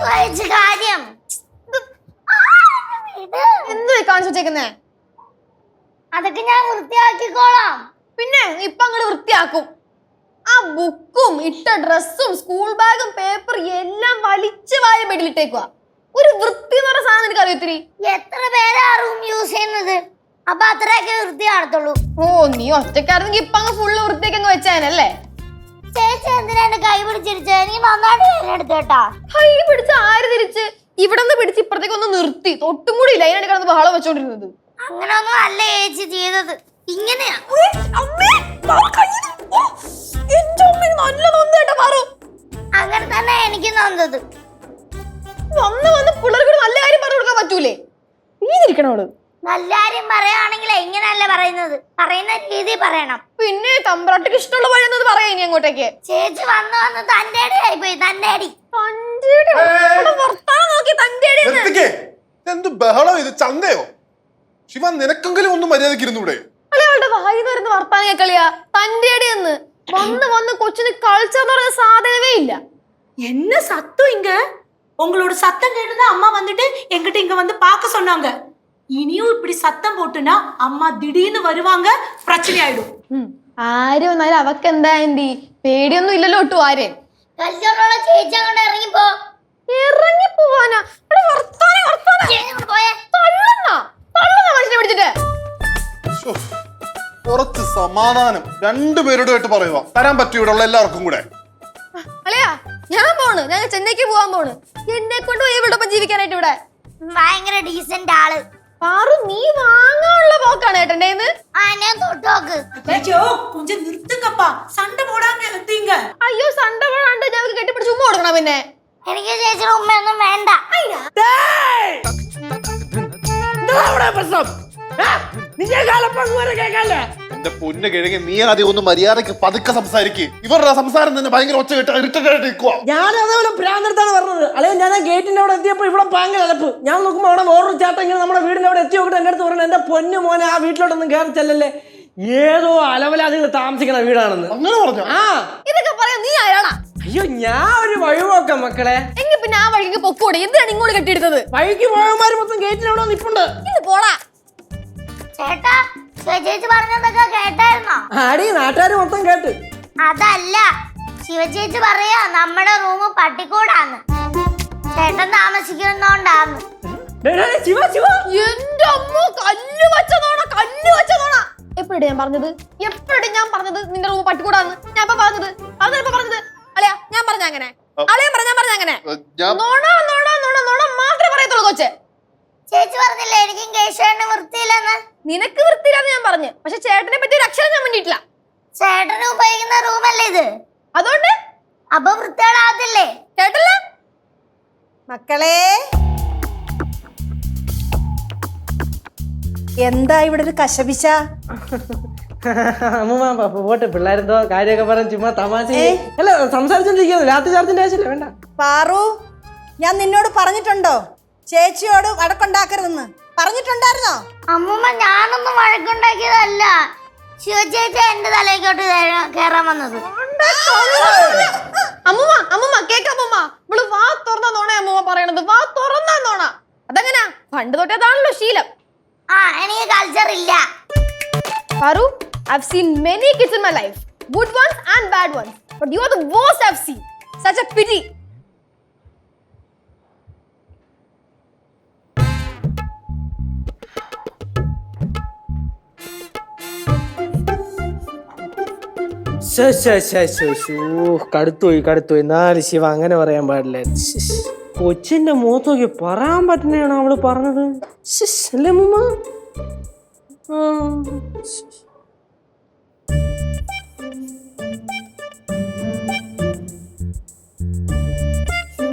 കാര്യം എന്തുവായി കാണിച്ചു വെച്ചേക്കുന്നേ? അതൊക്കെ ഞാൻ വൃത്തിയാക്കിക്കോളാം. പിന്നെ ഇപ്പൊ അങ്ങോട്ട് വൃത്തിയാക്കും. ആ ബുക്കും ഇട്ട ഡ്രസ്സും സ്കൂൾ ബാഗും പേപ്പർ എല്ലാം വലിച്ചു വായ ബെഡിലിട്ടേക്കുക. ഒരു വൃത്തി എന്ന് പറഞ്ഞ സാധനം എനിക്ക് അറിയത്തിരി. എത്ര പേരാ റൂം യൂസ് ചെയ്യുന്നത്? അപ്പൊ അത്രയൊക്കെ വൃത്തി കാണത്തുള്ളൂ. ഓ, നീ ഒറ്റക്കാരെങ്കിൽ ഇപ്പൊ അങ്ങ് ഫുള്ള് വൃത്തിയൊക്കെ അങ്ങ് വെച്ചാനല്ലേ? ചേച്ചി എന്തിനാ എന്റെ കൈ പിടിച്ചിരിച്ചേ? എനിക്ക് നന്നായിട്ട് വേദനെടുത്തു കേട്ടാ. കൈ പിടിച്ച് ആര് തിരിച്ച്? ഇവിടെ നിന്ന് പിടിച്ച് ഇപ്പഴത്തേക്ക് ഒന്ന് നിർത്തി. തൊട്ടും കൂടി ഇല്ല അതിനാണ് കിടന്ന് ബഹളം വെച്ചോണ്ടിരുന്നത്. അങ്ങനെ ഒന്നും അല്ല ചേച്ചി ചെയ്തത്. ഇങ്ങനെയാ. അങ്ങനെ തന്നെ എനിക്ക് നന്നത്. വന്ന് വന്ന് പിള്ളേർക്ക് നല്ല കാര്യം പറഞ്ഞു കൊടുക്കാൻ പറ്റൂലേ? നീതിരിക്കണോള്. നല്ല കാര്യം പറയുകയാണെങ്കിൽ ഇങ്ങനെയല്ല പറയുന്നത്, പറയുന്ന രീതി പറയണം. പിന്നെ തമ്പ്രാട്ടിക്ക് ഇഷ്ടമുള്ള പറയുന്നത് പറയാ ഇനി അങ്ങോട്ടേക്ക്. ചേച്ചി വന്ന് വന്ന് തന്റെ അടി ആയിപ്പോയി. തന്റെ അടി എന്ത് ബഹളം ഇത്? ചന്തയോ? ശിവ, നിനക്കെങ്കിലും ഒന്നും മര്യാദക്ക് ഇരുന്നൂടെ? അയാളുടെ വായി വരുന്ന വർത്താനം കേക്കളിയാ തന്റെ അടി എന്ന്. വന്ന് വന്ന് കൊച്ചിന് കൾച്ചർ എന്ന് പറഞ്ഞ സാധനമേ ഇല്ല. என்ன சத்தம் இங்க? உங்களோட சத்தம் கேட்டுதான் அம்மா வந்துட்டு எங்கிட்ட இங்க வந்து பார்க்க சொன்னாங்க. இனியும் இப்படி சத்தம் போட்டுனா அம்மா திடீர்னு வருவாங்க, பிரச்சனை ஆயிடும். ആര് വന്നാലും അവക്ക് എന്താ ആന്റി? പേടിയൊന്നും ഇല്ലല്ലോ ഒട്ടും. ആരെ കല്യാണമുള്ള ചേച്ചി അങ്ങോട്ട് ഇറങ്ങിപ്പോ. ഇറങ്ങി പോവാനാ? മനുഷ്യനെ പിടിച്ചിട്ട് കുറച്ച് സമാധാനം രണ്ടുപേരോടായിട്ട് പറയുക. തരാൻ പറ്റും ഇവിടെ ഉള്ള എല്ലാവർക്കും കൂടെ. അല്ലയാ, ഞാൻ പോണ്. ഞാൻ ചെന്നൈക്ക് പോവാൻ പോണ്. എന്നെ കൊണ്ട് പോയി ഇവിടെ ജീവിക്കാനായിട്ട് ഇവിടെ. ഭയങ്കര ഡീസന്റ് ആള്. പാറു, നീ വാങ്ങാനുള്ള പോക്കാണ് ഏട്ടൻ്റെ കയ്യിന്ന്. ഞാൻ തൊട്ടോക്ക്. ஐயோ கொஞ்சம் நிறுத்துங்கப்பா, சண்டை போடாம நிறுத்தீங்க. അയ്യോ, സണ്ട പോടാണ്ട് ഞങ്ങൾക്ക് കെട്ടിപ്പിടിച്ച് ഉമ്മ കൊടുക്കണം. പിന്നെ എനിക്ക് ചേച്ചിയുടെ ഉമ്മയൊന്നും വേണ്ട. എന്റെ പൊന്ന് കിഴങ്ങി, നീ ആദ്യം ഒന്ന് മര്യാദക്ക് പതുക്കെ സംസാരിക്ക്. ഇവരുടെ സംസാരം തന്നെ ഭയങ്കര ഒച്ച കേട്ട് ഇറിറ്റേറ്റ് ആയിട്ട് നിൽക്കുക. ഞാൻ അതേപോലെ ഭ്രാന്തടുത്താണ് പറഞ്ഞത്. അല്ലെങ്കിൽ ഞാൻ ആ ഗേറ്റിന്റെ അവിടെ എത്തിയപ്പോൾ ഇവിടെ ഭയങ്കര അലപ്പ്. ഞാൻ നോക്കുമ്പോൾ അവിടെ വേറൊരു ചേട്ടൻ ഇങ്ങനെ നമ്മുടെ വീടിന്റെ അവിടെ എത്തി നോക്കിട്ട് എൻ്റെ അടുത്ത് പറഞ്ഞു, എന്റെ പൊന്നു മോനെ ആ വീട്ടിലോട്ടൊന്നും കയറി ചെല്ലല്ലേ, ഏതോ അലവലാദികൾ താമസിക്കുന്ന വീടാണെന്ന്. അങ്ങനെ പറഞ്ഞു? ആ, ഇതൊക്കെ പറയാൻ നീ ആരാണാ? അയ്യോ, ഞാൻ ഒരു വഴി നോക്കാം മക്കളെ. എങ്കിൽ പിന്നെ ആ വഴിക്ക് പൊക്കൂടെ. എന്തിനാണ് ഇങ്ങോട്ട് കെട്ടിയെടുത്തത്? വഴിക്ക് പോയമാര് മൊത്തം ഗേറ്റിന്റെ അവിടെ നിൽപ്പുണ്ട്. ഇത് പോടാ. ചേട്ടാ, ചേച്ചി പറഞ്ഞതൊക്കെ കേട്ടായിരുന്നോ? ആടി, നാട്ടുകാർ മൊത്തം കേട്ട്. അതല്ല, ശിവചേച്ചി പറയാ നമ്മുടെ റൂം പട്ടിക്കൂടാന്ന്. ചേട്ടൻ താമസിക്കുന്നോണ്ടാന്ന്. ശിവ ശിവ, എന്റെ അമ്മ, കല്ല് വെച്ചതോണ, കല്ല് വെച്ചതോണ. എപ്പോഴും ഞാൻ പറഞ്ഞത്, എപ്പോഴും ഞാൻ പറഞ്ഞത് നിന്റെ റൂം പട്ടിക്കൂടാന്ന്. ഞാൻ ഇപ്പൊ പറഞ്ഞത്, അതിനിപ്പോ പറഞ്ഞത് അല്ലയാ, ഞാൻ പറഞ്ഞ അങ്ങനെ. അളയാൻ പറഞ്ഞ അങ്ങനെ. നോണ നോണ നോണ നോണ മാത്രമേ പറയത്തുള്ളൂ കൊച്ചെ. ചേച്ചി പറഞ്ഞില്ലേ എനിക്കും കേശവന് വൃത്തിയില്ലെന്ന്? നിനക്ക് വൃത്തിയില്ലാന്ന് ഞാൻ പറഞ്ഞു, പക്ഷെ ചേട്ടനെ പറ്റി ഒരു അക്ഷരം ഞാൻ വേണ്ടിയിട്ടില്ല. ചേട്ടന് ഉപയോഗിക്കുന്ന റൂമല്ലേ ഇത്? അതുകൊണ്ട് അപ്പൊ വൃത്തികളാകത്തില്ലേ? കേട്ടല്ല മക്കളെ, എന്താ ഇവിടെ ഒരു കശപിശ? അമ്മ പോട്ടെ, പിള്ളേരെന്തോ കാര്യമൊക്കെ പറഞ്ഞ് ചുമ്മാ തമാശ അല്ല സംസാരിച്ചോണ്ടിരിക്കുന്നു. രാത്രി ചാർജിന്റെ ആവശ്യമില്ല, വേണ്ട. പാറു, ഞാൻ നിന്നോട് പറഞ്ഞിട്ടുണ്ടോ ചേച്ചിയോട് വഴക്കുണ്ടാക്കരുതെന്ന്? പറഞ്ഞിട്ടുണ്ടായിരുന്നോ? അമ്മൂമ്മ, ഞാനൊന്നും വഴക്കുണ്ടാക്കിയതല്ല. ശിവചേച്ചി എന്റെ തലയ്ക്കോട്ട് കേറാൻ വന്നത്. അമ്മൂമ്മ, അമ്മൂമ്മ കേക്കമ്മൂമ്മ, ഇവള് വാ തുറന്ന നോണ അമ്മൂമ്മ പറയണത്. വാ തുറന്ന നോണ. അതെങ്ങനാ? പണ്ട് തൊട്ടേതാണല്ലോ ശീലം. എനിക്ക് കൾച്ചർ ഇല്ല. Paru, I've seen many kids in my life, good ones and bad ones, but you are the worst I've seen. Such a pity. കടുത്തുപോയി. നാല് ശിവ, അങ്ങനെ പറയാൻ പാടില്ല. കൊച്ചിന്റെ മുഖത്ത് നോക്കി പറയാൻ പറ്റുന്നതാണോ അവള് പറഞ്ഞത്? അല്ലേ മുമ്മ?